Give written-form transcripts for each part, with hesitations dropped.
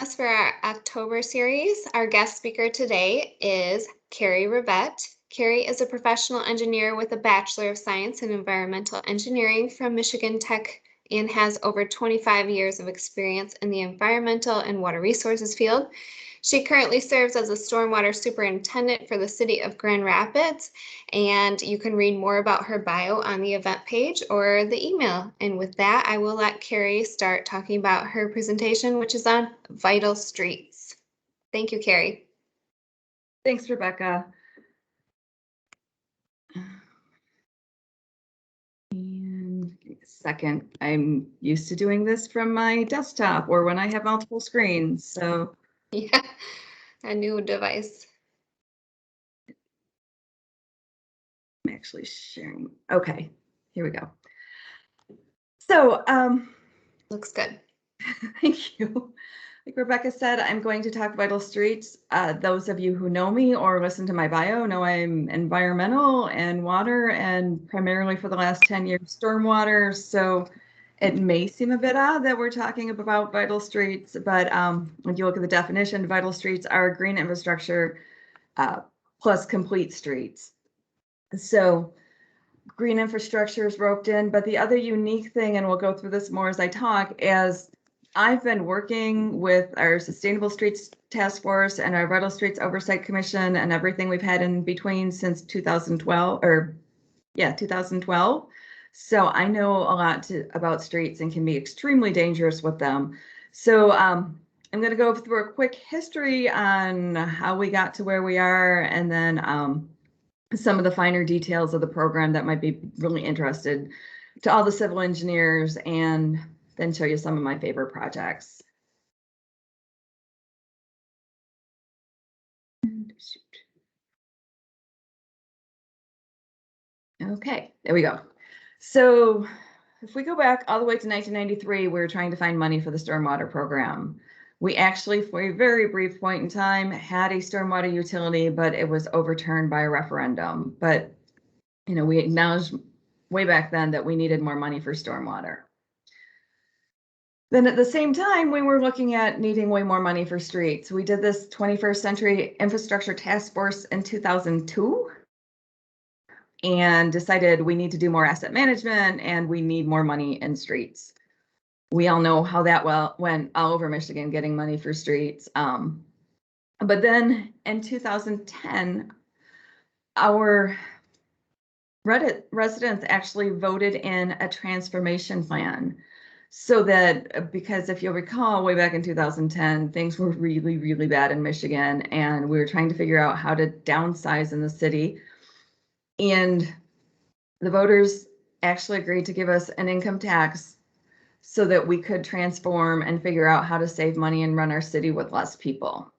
As for our October series, our guest speaker today is Carrie Rivette. Carrie is a professional engineer with a Bachelor of Science in Environmental Engineering from Michigan Tech and has over 25 years of experience in the environmental and water resources field. She currently serves as a Stormwater Superintendent for the city of Grand Rapids, and you can read more about her bio on the event page or the email. And with that, I will let Carrie start talking about her presentation, which is on vital streets. Thank you, Carrie. Thanks, Rebecca. And give me a second. I'm used to doing this from my desktop or when I have multiple screens. So Yeah, a new device. I'm actually sharing. Okay, here we go. So Looks good. thank you. Like Rebecca said, I'm going to talk vital streets. Those of you who know me or listen to my bio know I'm environmental and water, and primarily for the last 10 years, stormwater. So it may seem a bit odd that we're talking about vital streets, but when you look at the definition, vital streets are green infrastructure plus complete streets. So green infrastructure is roped in, but the other unique thing, and we'll go through this more as I talk, is I've been working with our Sustainable Streets Task Force and our Vital Streets Oversight Commission and everything we've had in between since 2012, 2012. So I know a lot about streets and can be extremely dangerous with them. So I'm going to go through a quick history on how we got to where we are, and then some of the finer details of the program that might be really interested to all the civil engineers, and then show you some of my favorite projects. Okay, there we go. So if we go back all the way to 1993, we were trying to find money for the stormwater program. We actually, for a very brief point in time, had a stormwater utility, but it was overturned by a referendum. But, you know, we acknowledged way back then that we needed more money for stormwater. Then at the same time, we were looking at needing way more money for streets. We did this 21st Century Infrastructure Task Force in 2002 and decided we need to do more asset management and we need more money in streets. We all know how that went all over Michigan getting money for streets. But then in 2010, our residents actually voted in a transformation plan. So that, because if you'll recall, way back in 2010, things were really, really bad in Michigan, and we were trying to figure out how to downsize in the city. And the voters actually agreed to give us an income tax so that we could transform and figure out how to save money and run our city with less people.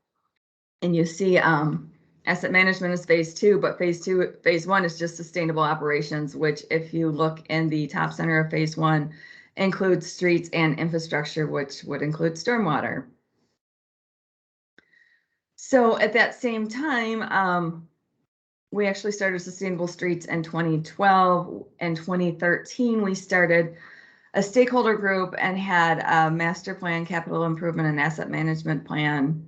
And you see, asset management is phase 2, but phase 1 is just sustainable operations, which if you look in the top center of phase 1, includes streets and infrastructure, which would include stormwater. So at that same time, we actually started Sustainable Streets in 2012. In 2013, we started a stakeholder group and had a master plan, capital improvement, and asset management plan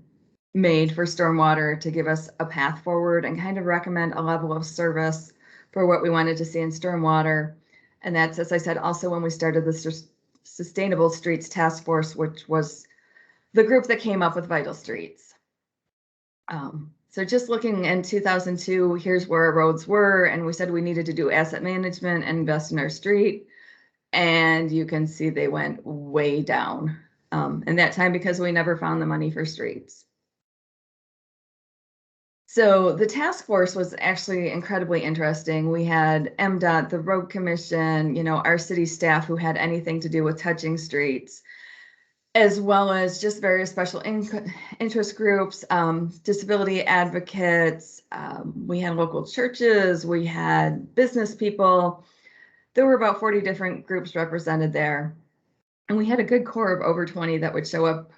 made for stormwater to give us a path forward and kind of recommend a level of service for what we wanted to see in stormwater. And that's, as I said, also when we started the Sustainable Streets Task Force, which was the group that came up with Vital Streets. So just looking in 2002, here's where our roads were, and we said we needed to do asset management and invest in our street. And you can see they went way down in that time because we never found the money for streets. So the task force was actually incredibly interesting. We had MDOT, the Road Commission, you know, our city staff who had anything to do with touching streets, as well as just various special interest groups, disability advocates. We had local churches, we had business people. There were about 40 different groups represented there. And we had a good core of over 20 that would show up.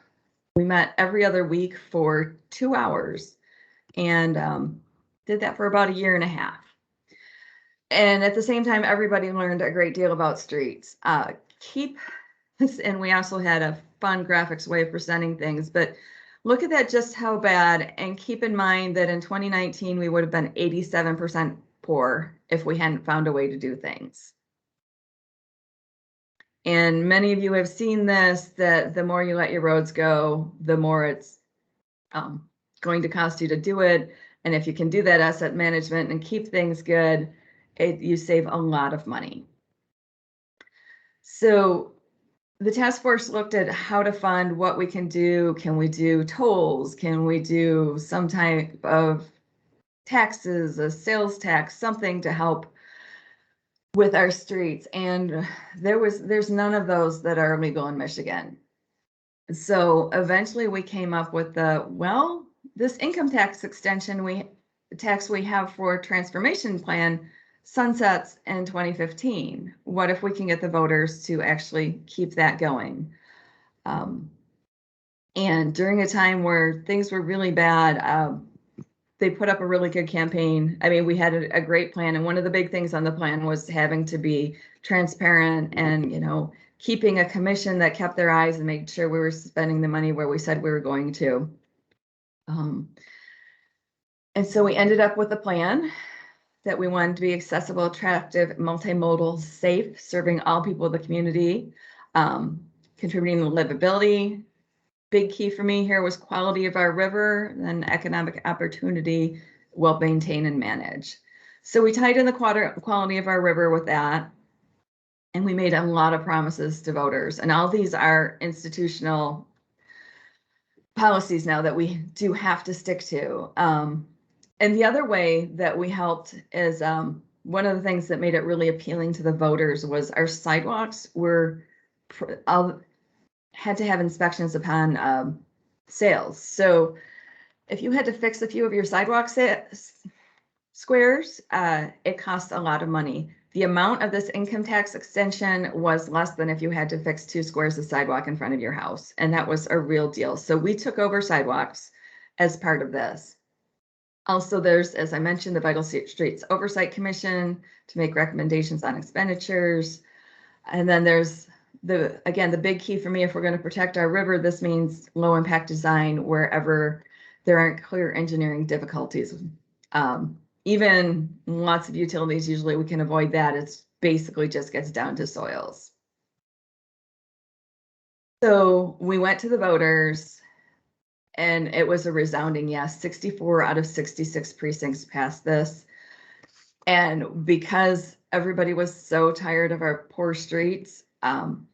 We met every other week for 2 hours. And did that for about 1.5 years. And at the same time, everybody learned a great deal about streets. Keep And we also had a fun graphics way of presenting things, but look at that, just how bad. And keep in mind that in 2019, we would have been 87% poor if we hadn't found a way to do things. And many of you have seen this, that the more you let your roads go, the more it's going to cost you to do it. And if you can do that asset management and keep things good, you save a lot of money. So the task force looked at how to fund what we can do. Can we do tolls? Can we do some type of taxes, a sales tax, something to help with our streets? And there's none of those that are legal in Michigan. So eventually we came up with this income tax extension we have for transformation plan sunsets in 2015. What if we can get the voters to actually keep that going? And during a time where things were really bad, they put up a really good campaign. I mean, we had a great plan, and one of the big things on the plan was having to be transparent and, keeping a commission that kept their eyes and made sure we were spending the money where we said we were going to. And so we ended up with a plan that we wanted to be accessible, attractive, multimodal, safe, serving all people of the community, contributing to livability. Big key for me here was quality of our river, then economic opportunity, well maintained and managed. So we tied in the quality of our river with that. And we made a lot of promises to voters. And all these are institutional policies now that we do have to stick to. And the other way that we helped is one of the things that made it really appealing to the voters was our sidewalks had to have inspections upon sales. So if you had to fix a few of your sidewalk squares, it cost a lot of money. The amount of this income tax extension was less than if you had to fix 2 squares of sidewalk in front of your house. And that was a real deal. So we took over sidewalks as part of this. Also, there's, as I mentioned, the Vital Streets Oversight Commission to make recommendations on expenditures. And then there's the big key for me, if we're going to protect our river, this means low impact design wherever there aren't clear engineering difficulties. Even lots of utilities, usually we can avoid that. It's basically just gets down to soils. So we went to the voters and it was a resounding yes. 64 out of 66 precincts passed this. And because everybody was so tired of our poor streets, bonding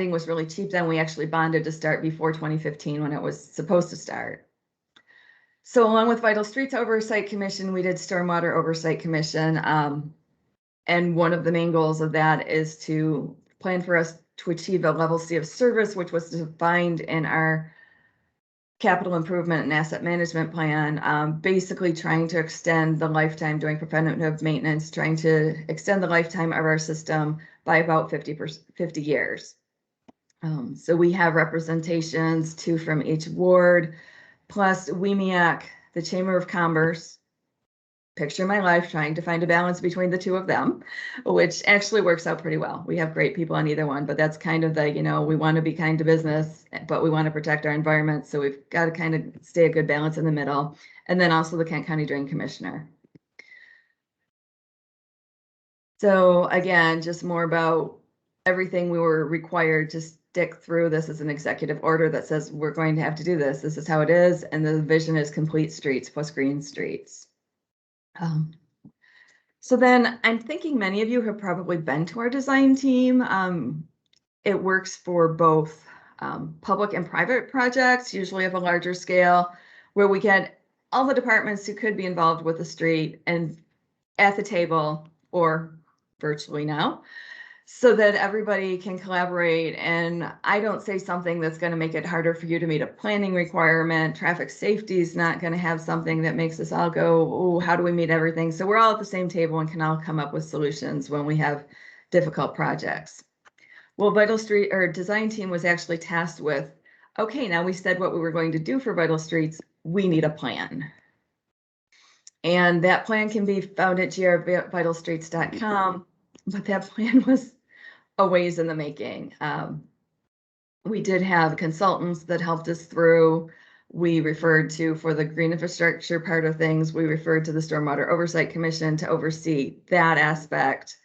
was really cheap then. We actually bonded to start before 2015 when it was supposed to start. So along with Vital Streets Oversight Commission, we did Stormwater Oversight Commission. And one of the main goals of that is to plan for us to achieve a level C of service, which was defined in our capital improvement and asset management plan, basically trying to extend the lifetime, doing preventative maintenance, trying to extend the lifetime of our system by about 50 years. So we have representations, 2 from each ward, plus WEMEAC, the Chamber of Commerce. Picture my life trying to find a balance between the 2 of them, which actually works out pretty well. We have great people on either one, but that's kind of the, we want to be kind to business, but we want to protect our environment. So we've got to kind of stay a good balance in the middle. And then also the Kent County Drain Commissioner. So again, just more about everything we were required to stick through. This is an executive order that says we're going to have to do this. This is how it is. And the vision is complete streets plus green streets. So then I'm thinking many of you have probably been to our design team. It works for both public and private projects, usually of a larger scale, where we get all the departments who could be involved with the street and at the table or virtually now, so that everybody can collaborate. And I don't say something that's going to make it harder for you to meet a planning requirement. Traffic safety is not going to have something that makes us all go, oh, how do we meet everything? So we're all at the same table and can all come up with solutions when we have difficult projects. Well, Vital Street or design team was actually tasked with, okay, now we said what we were going to do for Vital Streets. We need a plan. And that plan can be found at grvitalstreets.com. But that plan was a ways in the making. We did have consultants that helped us through. We referred to, for the green infrastructure part of things, we referred to the Stormwater Oversight Commission to oversee that aspect.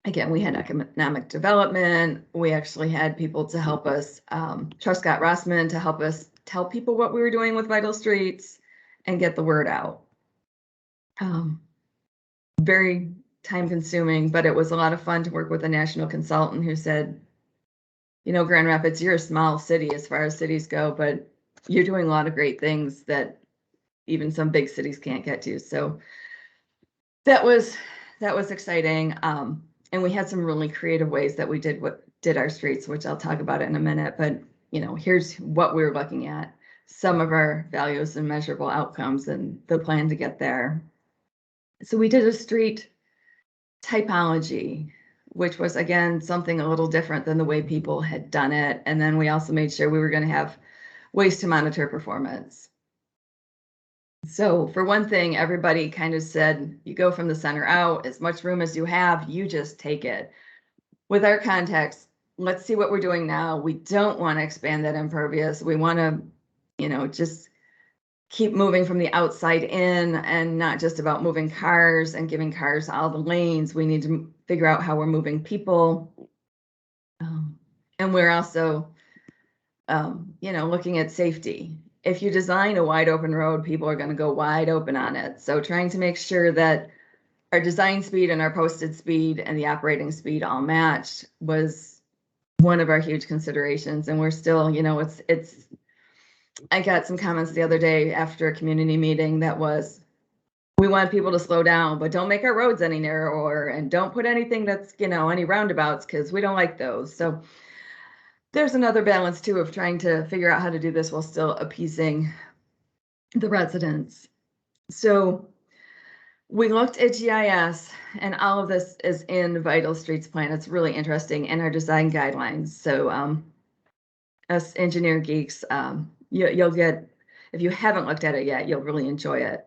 Again, we had economic development. We actually had people to help us, Truscott Rossman, to help us tell people what we were doing with Vital Streets and get the word out. Very time consuming, but it was a lot of fun to work with a national consultant who said, you know, Grand Rapids, you're a small city as far as cities go, but you're doing a lot of great things that even some big cities can't get to. So that was exciting. And we had some really creative ways that we did our streets, which I'll talk about it in a minute. But you know, here's what we're looking at: some of our values and measurable outcomes and the plan to get there. So we did a street typology, which was, again, something a little different than the way people had done it. And then we also made sure we were going to have ways to monitor performance. So for one thing, everybody kind of said, you go from the center out, as much room as you have, you just take it. With our context, let's see what we're doing now. We don't want to expand that impervious. We want to, you know, just keep moving from the outside in, and not just about moving cars and giving cars all the lanes. We need to figure out how we're moving people. And we're also, you know, looking at safety. If you design a wide open road, people are going to go wide open on it. So trying to make sure that our design speed and our posted speed and the operating speed all matched was one of our huge considerations. And we're still, you know, I got some comments the other day after a community meeting that was, we want people to slow down, but don't make our roads any narrower, and don't put anything that's, you know, any roundabouts, because we don't like those. So there's another balance too of trying to figure out how to do this while still appeasing the residents. So we looked at GIS, and all of this is in Vital Streets Plan. It's really interesting, in our design guidelines. So us engineer geeks, you'll get, if you haven't looked at it yet, you'll really enjoy it.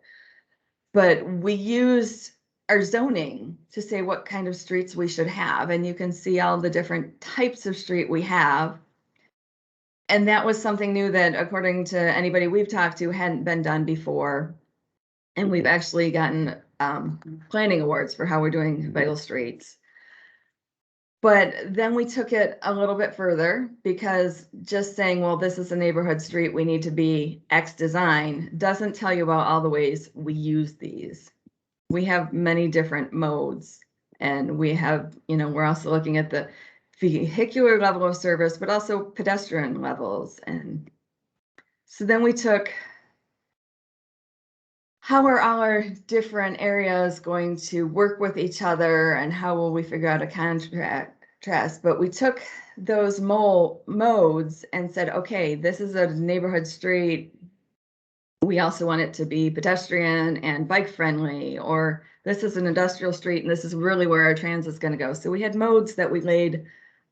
But we used our zoning to say what kind of streets we should have, and you can see all the different types of street we have. And that was something new that, according to anybody we've talked to, hadn't been done before. And we've actually gotten planning awards for how we're doing Vital Streets. But then we took it a little bit further, because just saying, well, this is a neighborhood street, we need to be X design, doesn't tell you about all the ways we use these. We have many different modes, and we have, you know, we're also looking at the vehicular level of service, but also pedestrian levels. And so then we took, how are all our different areas going to work with each other, and how will we figure out a contrast? But we took those modes and said, okay, this is a neighborhood street. We also want it to be pedestrian and bike friendly, or this is an industrial street and this is really where our transit's going to go. So we had modes that we laid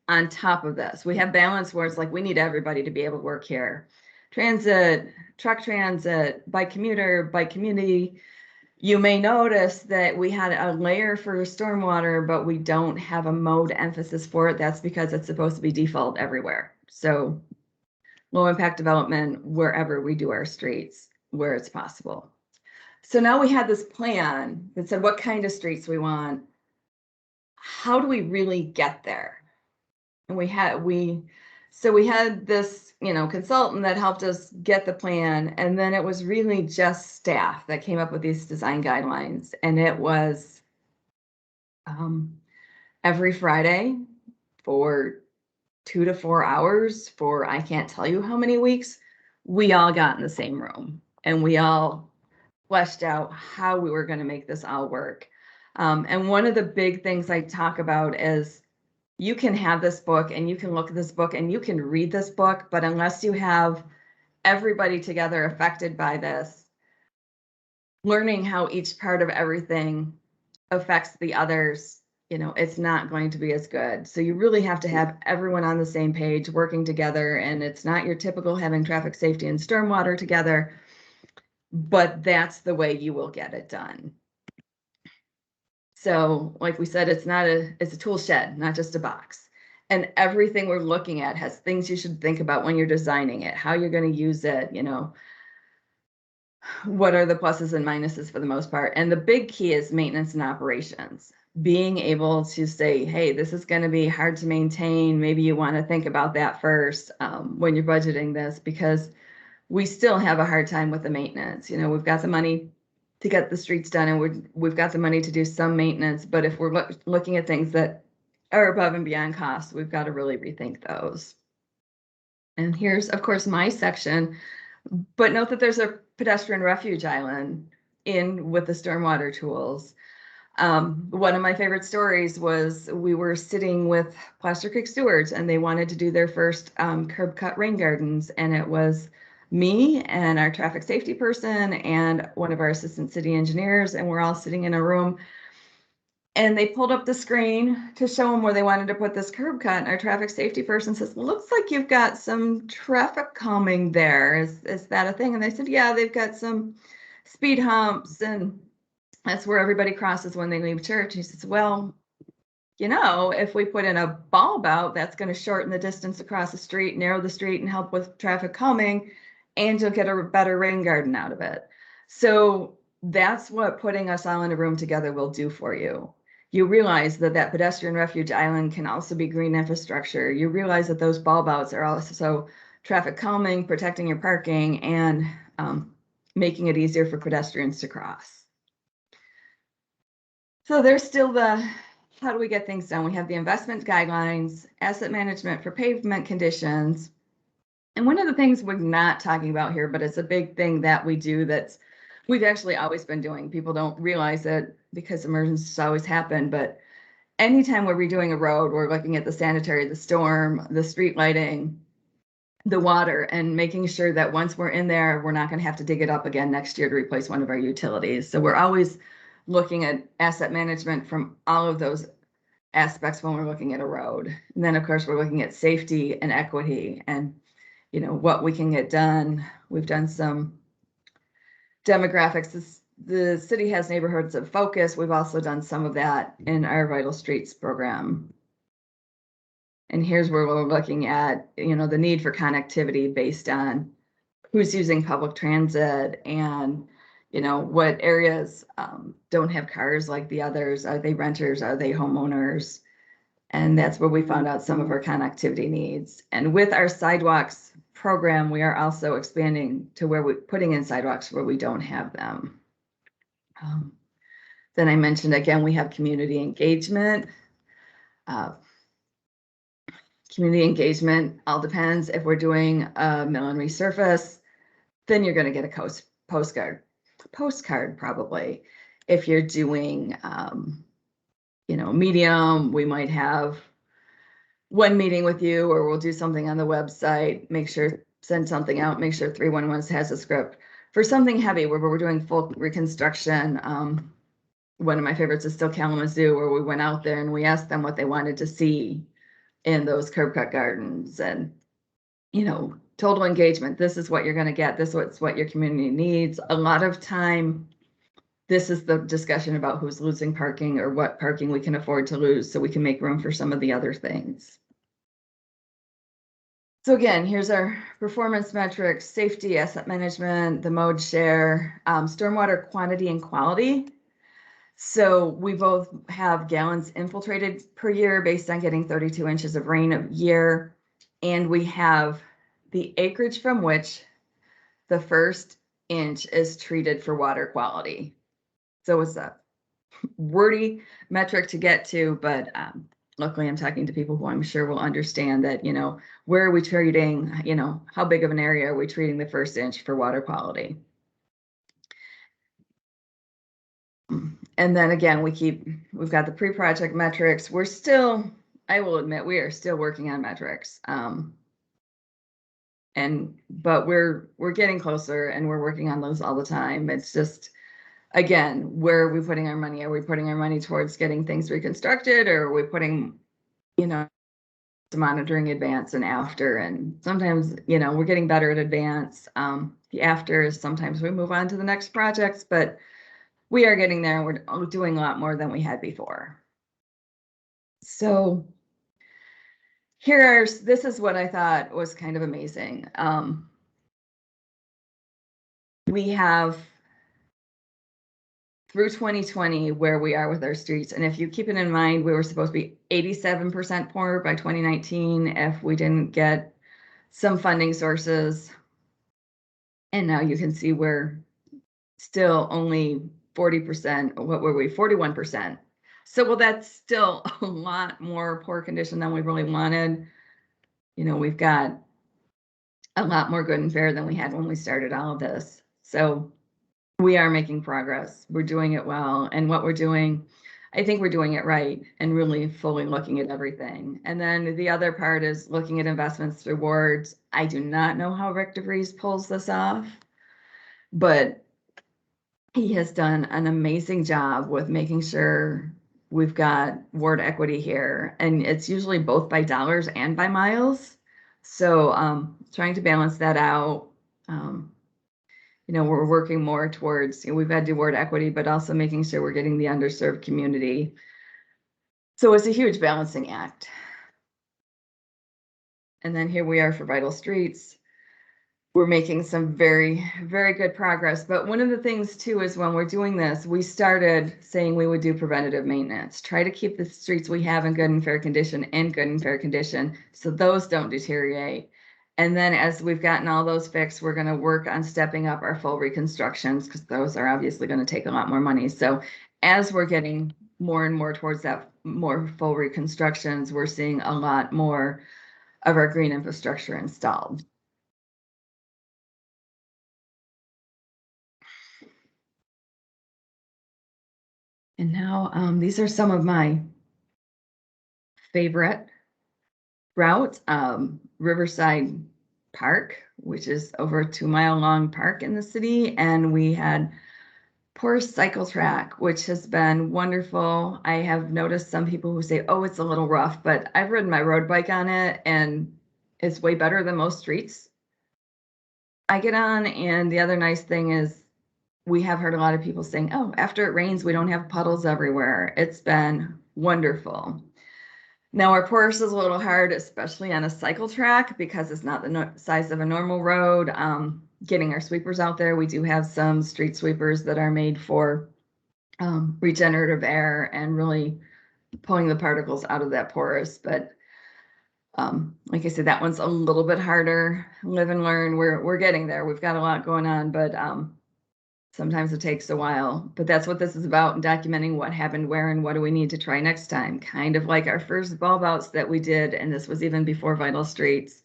on top of this. We have balance where it's like, we need everybody to be able to work here. Transit, truck transit, bike commuter, bike community. You may notice that we had a layer for stormwater, but we don't have a mode emphasis for it. That's because it's supposed to be default everywhere. So low impact development wherever we do our streets, where it's possible. So now we had this plan that said what kind of streets we want. How do we really get there? And we had this, you know, consultant that helped us get the plan, and then it was really just staff that came up with these design guidelines. And it was every Friday for 2 to 4 hours for I can't tell you how many weeks, we all got in the same room and we all fleshed out how we were going to make this all work. And one of the big things I talk about is, you can have this book and you can look at this book and you can read this book, but unless you have everybody together affected by this, learning how each part of everything affects the others, you know, it's not going to be as good. So you really have to have everyone on the same page working together. And it's not your typical having traffic safety and stormwater together, but that's the way you will get it done. So like we said, it's a tool shed, not just a box. And everything we're looking at has things you should think about when you're designing it, how you're going to use it, what are the pluses and minuses for the most part. And the big key is maintenance and operations. Being able to say, hey, this is going to be hard to maintain. Maybe you want to think about that first when you're budgeting this, because we still have a hard time with the maintenance. We've got the money to get the streets done, and we've got the money to do some maintenance. But if we're looking at things that are above and beyond cost, we've got to really rethink those. And here's, of course, my section. But note that there's a pedestrian refuge island in with the stormwater tools. One of my favorite stories was we were sitting with Plaster Creek stewards, and they wanted to do their first curb cut rain gardens. And it was me and our traffic safety person and one of our assistant city engineers, and we're all sitting in a room. And they pulled up the screen to show them where they wanted to put this curb cut. And our traffic safety person says, looks like you've got some traffic calming there. Is that a thing? And they said, yeah, they've got some speed humps, and that's where everybody crosses when they leave church. He says, well, if we put in a bulb out, that's going to shorten the distance across the street, narrow the street, and help with traffic calming, and you'll get a better rain garden out of it. So that's what putting us all in a room together will do for you. You realize that pedestrian refuge island can also be green infrastructure. You realize that those bulb outs are also traffic calming, protecting your parking, and making it easier for pedestrians to cross. So there's still how do we get things done? We have the investment guidelines, asset management for pavement conditions. And one of the things we're not talking about here, but it's a big thing that we do we've actually always been doing. People don't realize it because emergencies always happen, but anytime we're redoing a road, we're looking at the sanitary, the storm, the street lighting, the water, and making sure that once we're in there, we're not going to have to dig it up again next year to replace one of our utilities. So we're always looking at asset management from all of those aspects when we're looking at a road. And then, of course, we're looking at safety and equity and, what we can get done. We've done some demographics. The city has neighborhoods of focus. We've also done some of that in our Vital Streets program. And here's where we're looking at, the need for connectivity based on who's using public transit and, what areas don't have cars like the others. Are they renters? Are they homeowners? And that's where we found out some of our connectivity needs. And with our sidewalks program, we are also expanding to where we're putting in sidewalks where we don't have them. Then I mentioned, again, we have community engagement. Community engagement all depends. If we're doing a mill and resurface, then you're going to get a postcard probably. If you're doing, medium, we might have one meeting with you, or we'll do something on the website, send something out, make sure 311 has a script. For something heavy where we're doing full reconstruction, one of my favorites is still Kalamazoo, where we went out there and we asked them what they wanted to see in those curb cut gardens, and total engagement. This is what you're going to get. This is what your community needs. A lot of time, this is the discussion about who's losing parking or what parking we can afford to lose so we can make room for some of the other things. So again, here's our performance metrics, safety, asset management, the mode share, stormwater quantity and quality. So we both have gallons infiltrated per year based on getting 32 inches of rain a year. And we have the acreage from which the first inch is treated for water quality. So it's a wordy metric to get to, but luckily I'm talking to people who I'm sure will understand that, where are we treating, how big of an area are we treating the first inch for water quality? And then again, we've got the pre-project metrics. I will admit, we are still working on metrics. But we're getting closer and we're working on those all the time. It's just, again, where are we putting our money? Are we putting our money towards getting things reconstructed, or are we putting, monitoring advance and after? And sometimes, we're getting better at advance. The after is sometimes we move on to the next projects, but we are getting there. We're doing a lot more than we had before. So this is what I thought was kind of amazing. We have through 2020 where we are with our streets. And if you keep it in mind, we were supposed to be 87% poor by 2019 if we didn't get some funding sources. And now you can see we're still only 40%. What were we? 41%. So, well, that's still a lot more poor condition than we really wanted. You know, we've got a lot more good and fair than we had when we started all of this. So we are making progress. We're doing it well. And what we're doing, I think we're doing it right and really fully looking at everything. And then the other part is looking at investments rewards. I do not know how Rick DeVries pulls this off, but he has done an amazing job with making sure we've got ward equity here. And it's usually both by dollars and by miles. So trying to balance that out. You know, we're working more towards, we've had to do ward equity, but also making sure we're getting the underserved community. So it's a huge balancing act. And then here we are for Vital Streets. We're making some very, very good progress. But one of the things too is when we're doing this, we started saying we would do preventative maintenance, try to keep the streets we have in good and fair condition so those don't deteriorate. And then as we've gotten all those fixed, we're going to work on stepping up our full reconstructions because those are obviously going to take a lot more money. So as we're getting more and more towards that more full reconstructions, we're seeing a lot more of our green infrastructure installed. And now these are some of my favorite routes. Riverside Park, which is over a 2-mile long park in the city. And we had Poor Cycle Track, which has been wonderful. I have noticed some people who say, oh, it's a little rough, but I've ridden my road bike on it and it's way better than most streets I get on. And the other nice thing is we have heard a lot of people saying, oh, after it rains, we don't have puddles everywhere. It's been wonderful. Now our course is a little hard, especially on a cycle track because it's not the size of a normal road. Getting our sweepers out there. We do have some street sweepers that are made for regenerative air and really pulling the particles out of that porous. But like I said, that one's a little bit harder. Live and learn. We're getting there. We've got a lot going on, but sometimes it takes a while, but that's what this is about, documenting what happened where and what do we need to try next time. Kind of like our first bulb outs that we did, and this was even before Vital Streets,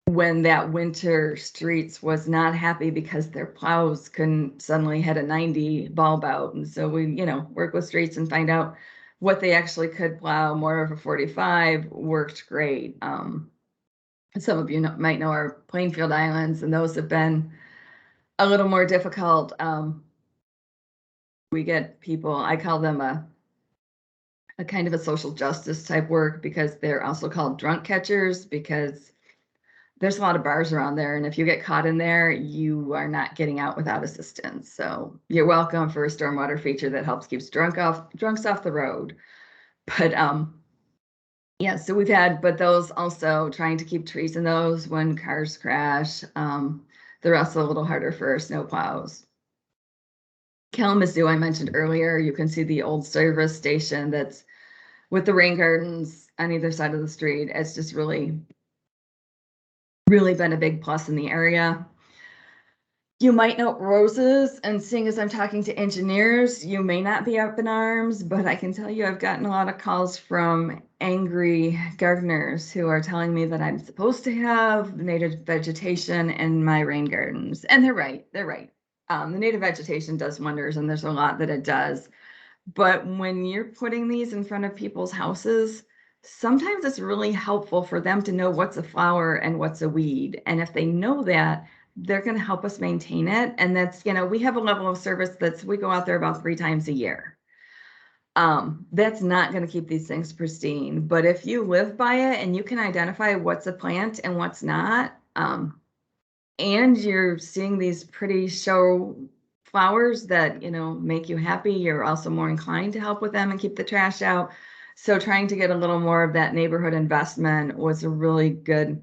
when that winter Streets was not happy because their plows couldn't suddenly hit a 90 bulb out. And so we, you know, work with Streets and find out what they actually could plow. More of a 45 worked great. Some of you might know our Plainfield Islands, and those have been a little more difficult. We get people, I call them a kind of a social justice type work because they're also called drunk catchers because there's a lot of bars around there. And if you get caught in there, you are not getting out without assistance. So you're welcome for a stormwater feature that helps keeps drunks off the road. But yeah, so we've had, but those also trying to keep trees in those when cars crash. They're also a little harder for snow plows. Kalamazoo, I mentioned earlier, you can see the old service station that's with the rain gardens on either side of the street. It's just really, really been a big plus in the area. You might note roses, and seeing as I'm talking to engineers, you may not be up in arms, but I can tell you I've gotten a lot of calls from angry gardeners who are telling me that I'm supposed to have native vegetation in my rain gardens. And they're right. The native vegetation does wonders, and there's a lot that it does. But when you're putting these in front of people's houses, sometimes it's really helpful for them to know what's a flower and what's a weed. And if they know that, they're going to help us maintain it. And that's, you know, we have a level of service we go out there about 3 times a year. That's not going to keep these things pristine. But if you live by it and you can identify what's a plant and what's not, and you're seeing these pretty show flowers that, make you happy, you're also more inclined to help with them and keep the trash out. So trying to get a little more of that neighborhood investment was a really good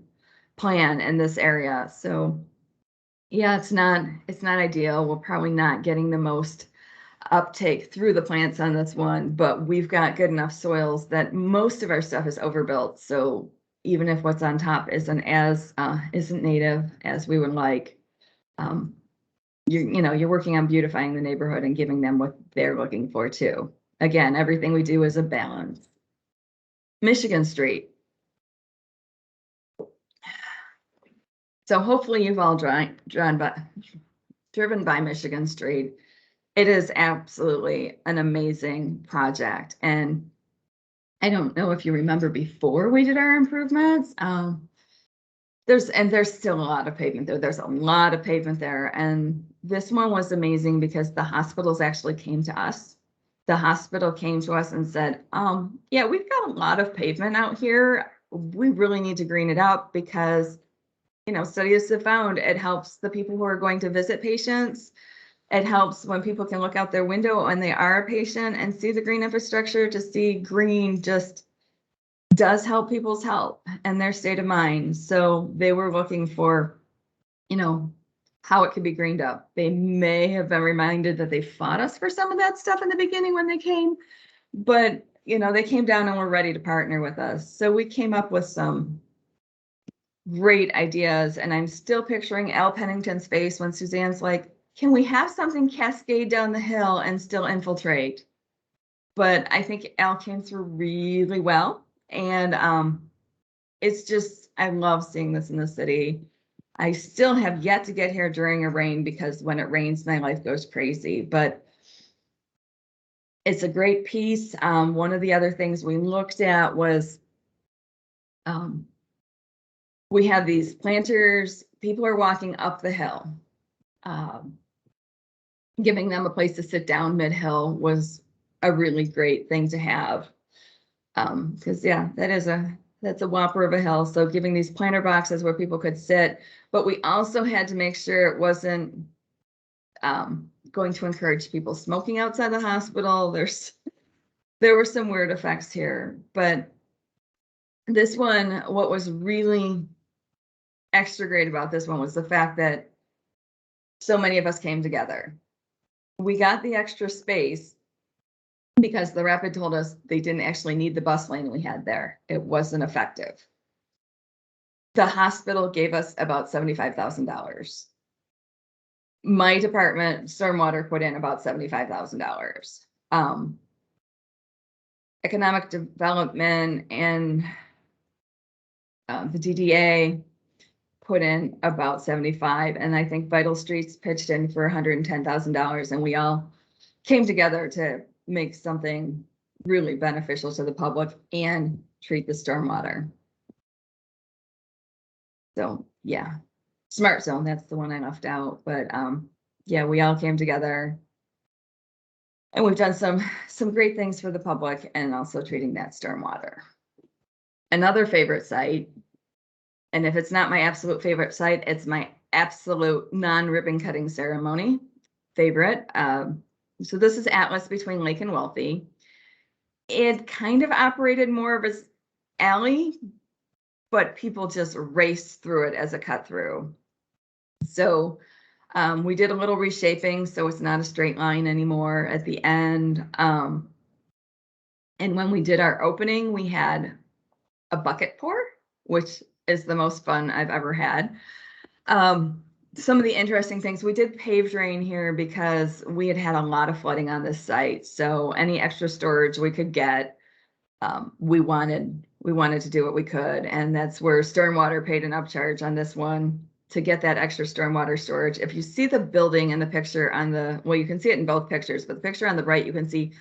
plan in this area. So yeah, it's not ideal. We're probably not getting the most uptake through the plants on this one, but we've got good enough soils that most of our stuff is overbuilt. So even if what's on top isn't native as we would like, you're working on beautifying the neighborhood and giving them what they're looking for too. Again, everything we do is a balance. Michigan Street. So hopefully you've all driven by Michigan Street. It is absolutely an amazing project. And I don't know if you remember before we did our improvements, there's still a lot of pavement there. There's a lot of pavement there. And this one was amazing because the hospitals actually came to us. The hospital came to us and said, yeah, we've got a lot of pavement out here. We really need to green it up because, studies have found it helps the people who are going to visit patients. It helps when people can look out their window when they are a patient and see the green infrastructure. To see green just does help people's health and their state of mind. So they were looking for, how it could be greened up. They may have been reminded that they fought us for some of that stuff in the beginning when they came, but they came down and were ready to partner with us. So we came up with some great ideas, and I'm still picturing Al Pennington's face when Suzanne's like, can we have something cascade down the hill and still infiltrate? But I think Al came through really well. And it's just, I love seeing this in the city. I still have yet to get here during a rain because when it rains, my life goes crazy. But it's a great piece. One of the other things we looked at was we have these planters. People are walking up the hill. Giving them a place to sit down mid-hill was a really great thing to have. Because yeah, that's a whopper of a hill. So giving these planter boxes where people could sit, but we also had to make sure it wasn't going to encourage people smoking outside the hospital. There were some weird effects here, but this one, what was really extra great about this one was the fact that so many of us came together. We got the extra space because the rapid told us they didn't actually need the bus lane we had there. It wasn't effective. The hospital gave us about $75,000. My department, Stormwater, put in about $75,000. Economic development and the DDA put in about 75, and I think Vital Streets pitched in for $110,000, and we all came together to make something really beneficial to the public and treat the stormwater. So yeah, Smart Zone, that's the one I left out, but yeah, we all came together and we've done some great things for the public and also treating that stormwater. Another favorite site, and if it's not my absolute favorite site, it's my absolute non-ribbon cutting ceremony favorite. So this is Atlas between Lake and Wealthy. It kind of operated more of as alley, but people just raced through it as a cut through. So we did a little reshaping, so it's not a straight line anymore at the end. And when we did our opening, we had a bucket pour, which is the most fun I've ever had. Some of the interesting things, we did pave drain here because we had a lot of flooding on this site. So any extra storage we could get, we wanted to do what we could. And that's where Stormwater paid an upcharge on this one to get that extra stormwater storage. If you see the building in the picture well, you can see it in both pictures, but the picture on the right, you can see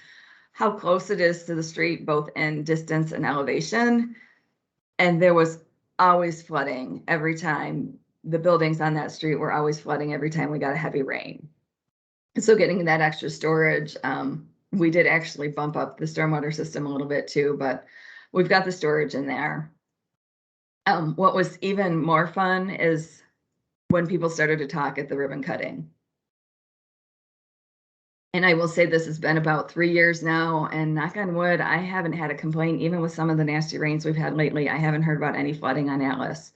how close it is to the street, both in distance and elevation. And there was always flooding every time. The buildings on that street were always flooding every time we got a heavy rain. So getting that extra storage, we did actually bump up the stormwater system a little bit too, but we've got the storage in there. What was even more fun is when people started to talk at the ribbon cutting. And I will say this has been about 3 years now, and knock on wood, I haven't had a complaint. Even with some of the nasty rains we've had lately, I haven't heard about any flooding on Atlas.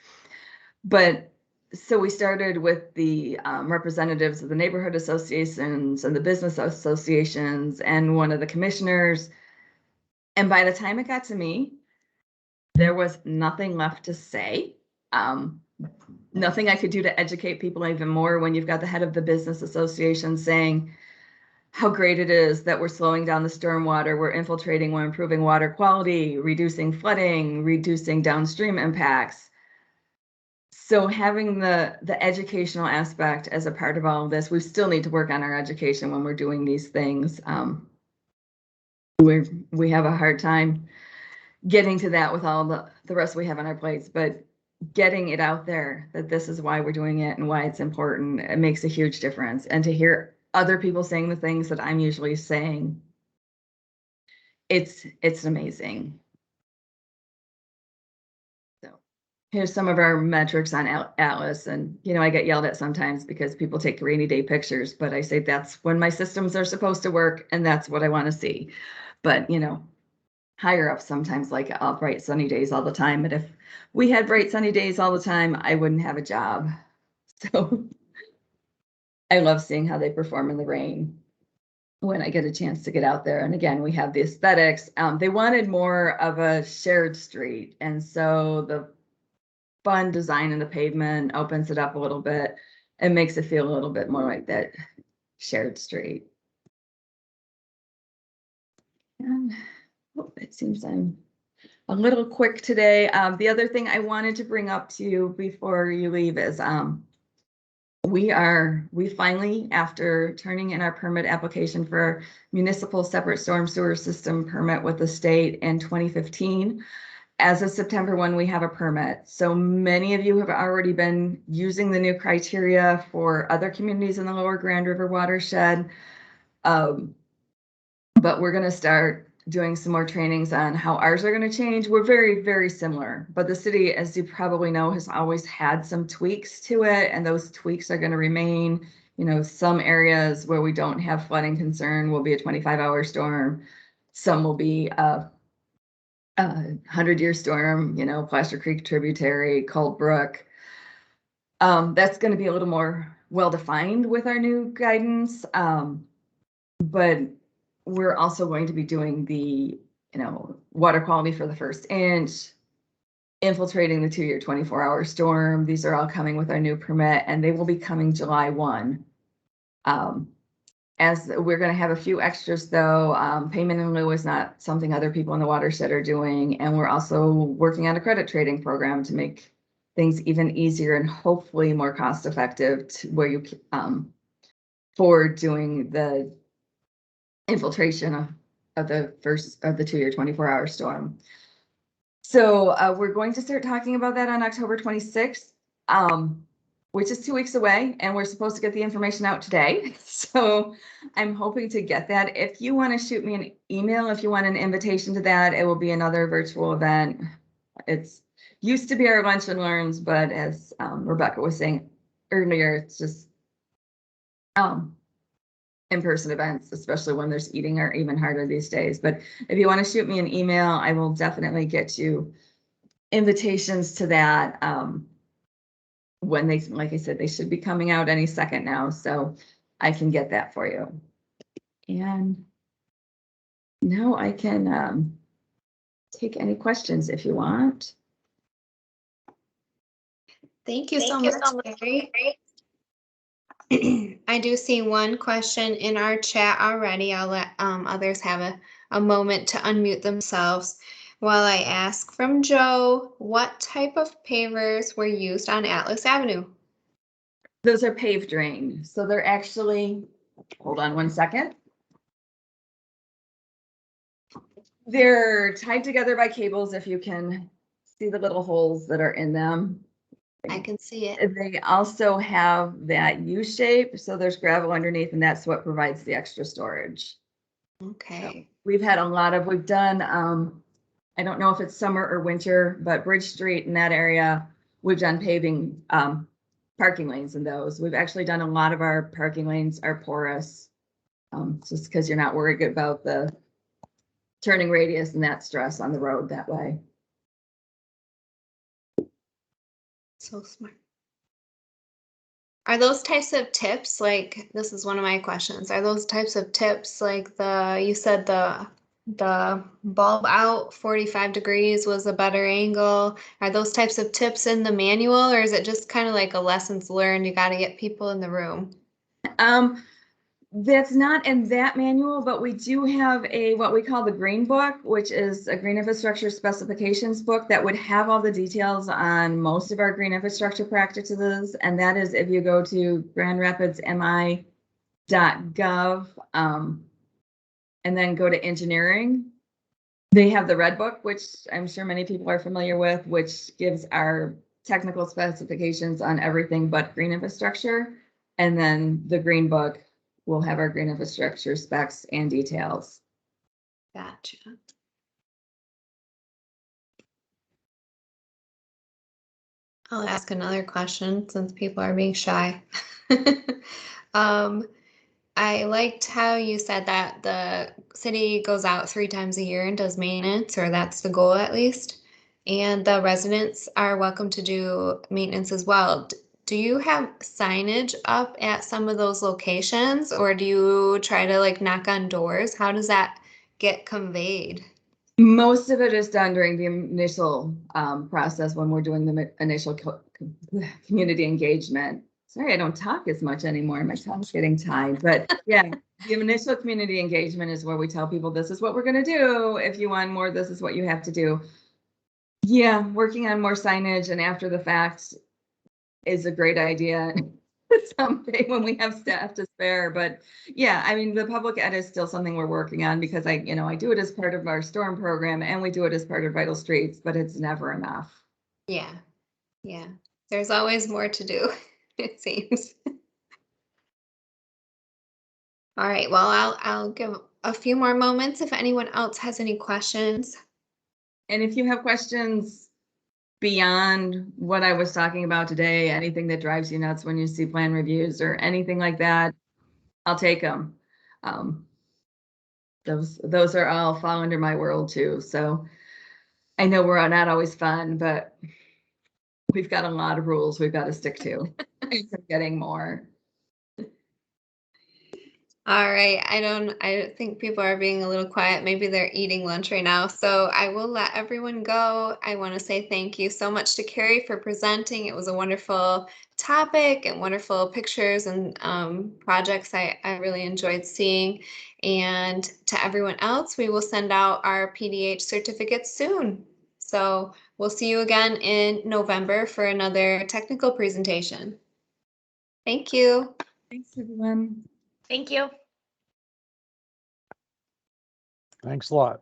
But so we started with the representatives of the neighborhood associations and the business associations and one of the commissioners. And by the time it got to me, there was nothing left to say. Nothing I could do to educate people even more when you've got the head of the business association saying how great it is that we're slowing down the stormwater, we're infiltrating, we're improving water quality, reducing flooding, reducing downstream impacts. So having the educational aspect as a part of all of this, we still need to work on our education when we're doing these things. We have a hard time getting to that with all the rest we have on our plates, but getting it out there that this is why we're doing it and why it's important, it makes a huge difference. And to hear other people saying the things that I'm usually saying, it's amazing. So here's some of our metrics on Atlas, and I get yelled at sometimes because people take rainy day pictures, but I say that's when my systems are supposed to work, and that's what I want to see. But higher up sometimes like bright sunny days all the time, but if we had bright sunny days all the time, I wouldn't have a job. So I love seeing how they perform in the rain when I get a chance to get out there. And again, we have the aesthetics. They wanted more of a shared street, and so the fun design in the pavement opens it up a little bit and makes it feel a little bit more like that shared street. And it seems I'm a little quick today. The other thing I wanted to bring up to you before you leave is we finally, after turning in our permit application for municipal separate storm sewer system permit with the state in 2015, as of September 1, we have a permit. So many of you have already been using the new criteria for other communities in the Lower Grand River watershed. But we're going to start doing some more trainings on how ours are going to change. We're very, very similar, but the city, as you probably know, has always had some tweaks to it, and those tweaks are going to remain. Some areas where we don't have flooding concern will be a 25-hour storm. Some will be a 100-year storm, Plaster Creek tributary, Cold Brook. That's going to be a little more well-defined with our new guidance. But we're also going to be doing the, water quality for the first inch, infiltrating the 2-year 24-hour storm. These are all coming with our new permit, and they will be coming July 1. As we're going to have a few extras though, payment in lieu is not something other people in the watershed are doing. And we're also working on a credit trading program to make things even easier and hopefully more cost effective to where you, for doing the infiltration of the 2-year 24-hour storm. So we're going to start talking about that on October 26th, which is 2 weeks away, and we're supposed to get the information out today. So I'm hoping to get that. If you want to shoot me an email, if you want an invitation to that, it will be another virtual event. It's used to be our lunch and learns, but as Rebecca was saying earlier, it's just in-person events, especially when there's eating, are even harder these days. But if you want to shoot me an email, I will definitely get you invitations to that. When they, like I said, they should be coming out any second now, so I can get that for you. And now I can take any questions if you want. Thank you so much, Carrie. I do see one question in our chat already. I'll let others have a moment to unmute themselves while I ask from Joe, what type of pavers were used on Atlas Avenue? Those are paved drain. So they're actually, hold on one second. They're tied together by cables, if you can see the little holes that are in them. I can see it. They also have that U shape, so there's gravel underneath, and that's what provides the extra storage. Okay. So we've done, I don't know if it's summer or winter, but Bridge Street in that area, we've done paving parking lanes in those. We've actually done a lot of our parking lanes are porous. just because you're not worried about the turning radius and that stress on the road that way. So smart. Are those types of tips, like, this is one of my questions, are those types of tips like you said the bulb out 45 degrees was a better angle? Are those types of tips in the manual, or is it just kind of like a lessons learned? You got to get people in the room. That's not in that manual, but we do have what we call the green book, which is a green infrastructure specifications book that would have all the details on most of our green infrastructure practices. And that is if you go to grandrapidsmi.gov and then go to engineering, they have the red book, which I'm sure many people are familiar with, which gives our technical specifications on everything but green infrastructure. And then the green book will have our green infrastructure specs and details. Gotcha. I'll ask another question since people are being shy. I liked how you said that the city goes out 3 times a year and does maintenance, or that's the goal at least. And the residents are welcome to do maintenance as well. Do you have signage up at some of those locations, or do you try to like knock on doors? How does that get conveyed? Most of it is done during the initial process when we're doing the initial community engagement. Sorry, I don't talk as much anymore. My tongue's getting tied. But yeah, the initial community engagement is where we tell people this is what we're going to do. If you want more, this is what you have to do. Yeah, working on more signage and after the fact is a great idea someday when we have staff to spare. But yeah, I mean, the public ed is still something we're working on because I do it as part of our storm program and we do it as part of Vital Streets, but it's never enough. Yeah. Yeah. There's always more to do, it seems. All right, well, I'll give a few more moments if anyone else has any questions. And if you have questions beyond what I was talking about today, anything that drives you nuts when you see plan reviews or anything like that, I'll take them. Those are all fall under my world too. So I know we're not always fun, but we've got a lot of rules we've got to stick to. I'm getting more. All right, I think people are being a little quiet. Maybe they're eating lunch right now. So I will let everyone go. I want to say thank you so much to Carrie for presenting. It was a wonderful topic and wonderful pictures and projects I really enjoyed seeing. And to everyone else, we will send out our PDH certificates soon. So we'll see you again in November for another technical presentation. Thank you. Thanks, everyone. Thank you. Thanks a lot.